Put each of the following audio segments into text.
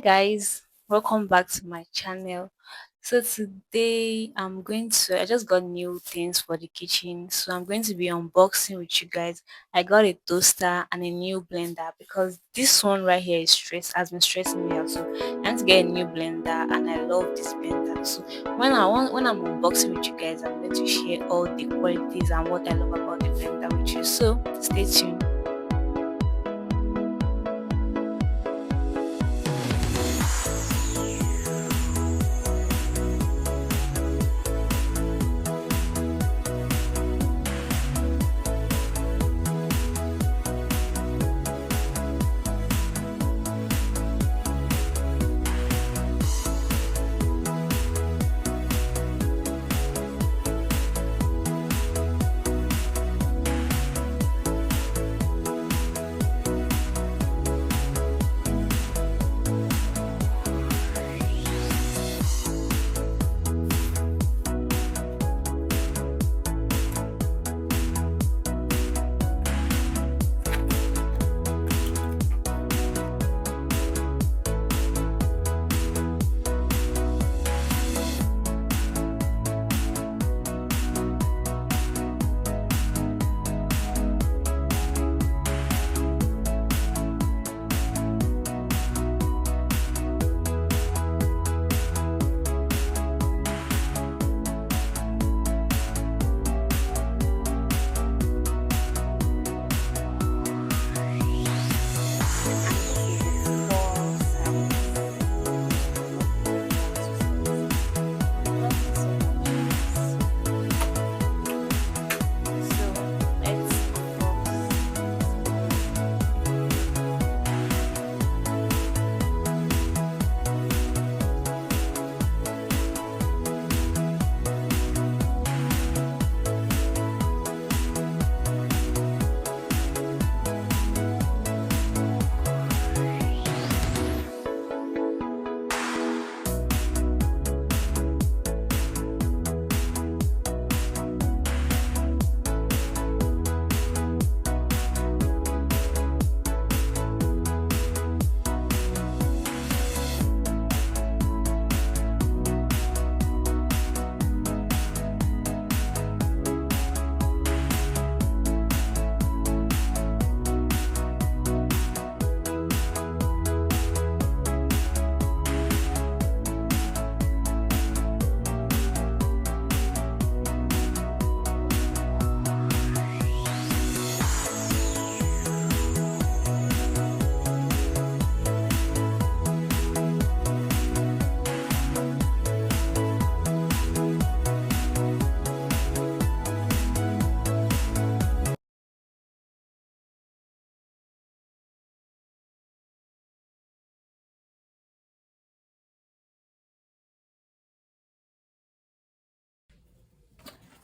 Guys, welcome back to my channel. So today I just got new things for the kitchen, so I'm going to be unboxing with you guys. I got a toaster and a new blender because this one right here is has been stressing me out. So I want to get a new blender and I love this blender. So when I'm unboxing with you guys, I'm going to share all the qualities and what I love about the blender with you. So stay tuned.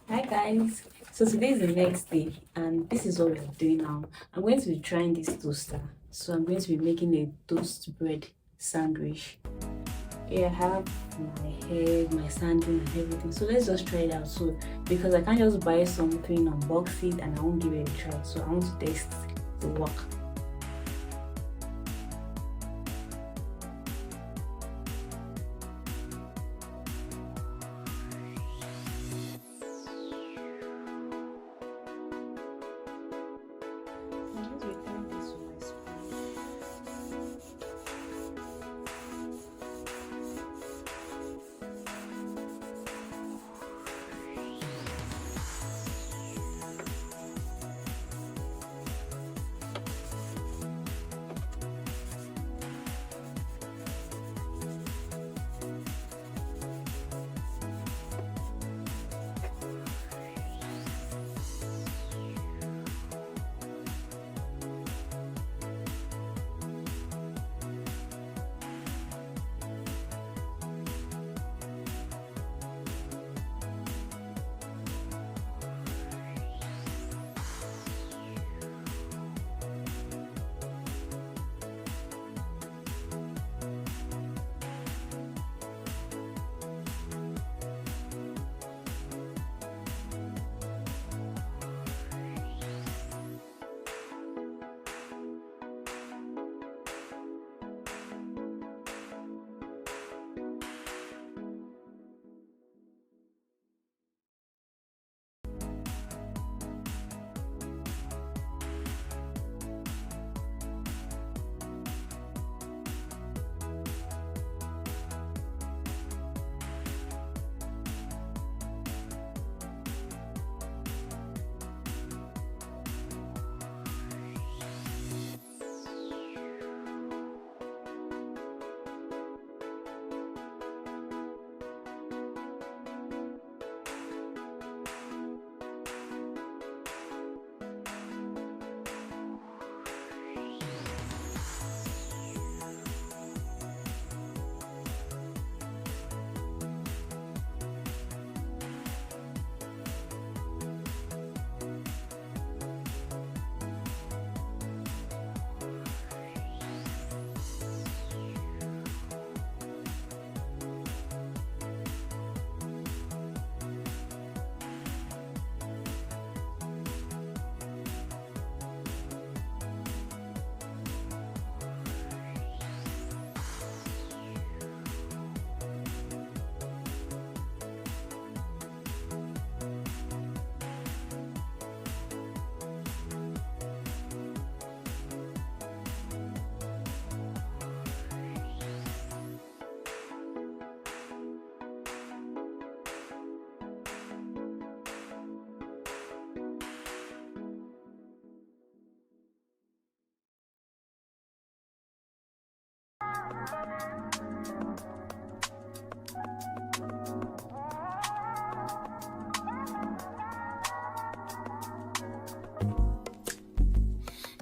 Hi guys, so today is the next day and this is what we're doing now. I'm going to be trying this toaster. So I'm going to be making a toast bread sandwich. Here I have my head, my sanding and everything. So let's just try it out. So because I can't just buy something, unbox it and I won't give it a try. So I want to test the work. I'm going to be trying this with my spoon.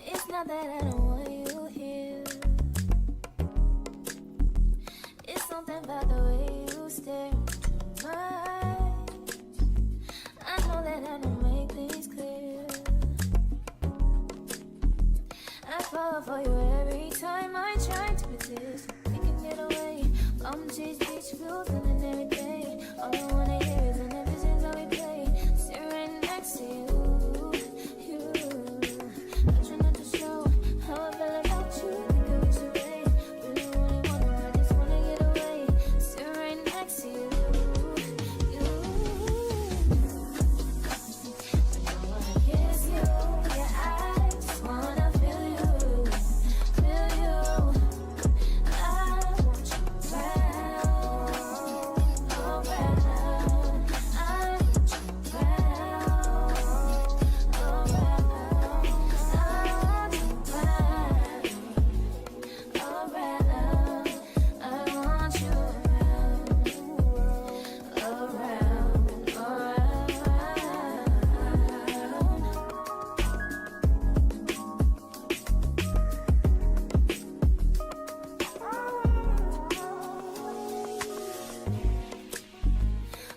It's not that I don't want you here. It's something about the way you stare into my eyes. I know that I don't make things clear. I fall for you every time I try to resist. We can get away from these beach views and every day. All I wanna hear is an ever how we play. Sit right next to you. I try not to show how I feel about you. Think I wish away. Really wanna, I just wanna get away. Sit right next to you. I don't wanna kiss you. Yeah, I just wanna feel you. Feel you. I want you around. Around. I want you around.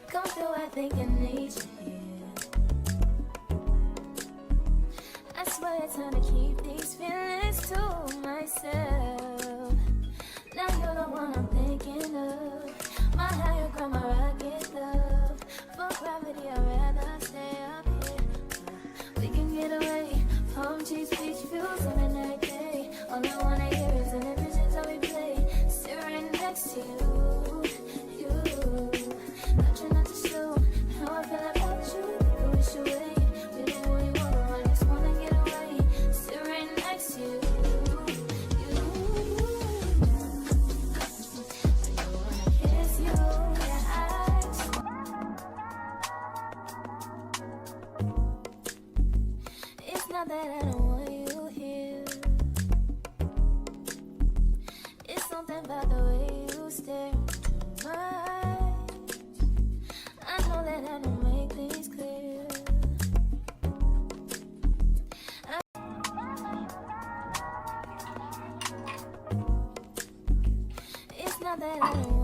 Come through, I think I need you here. I swear it's time to keep these feelings to myself. Now you're the one I'm thinking of. My higher ground, my rocket love. For gravity, I'd rather stay up here. We can get away from cheese beach views on a night day. All I wanna hear is an visions how we play. Sit right next to you. I try not to show how I feel about you. Think I wish away. Really wanna, I just wanna get away. Sit right next to you. I don't wanna kiss you. Yeah, I just It's not that I don't want you here. It's something about the way you stare into my eyes. I know that I don't make things clear. It's not that I don't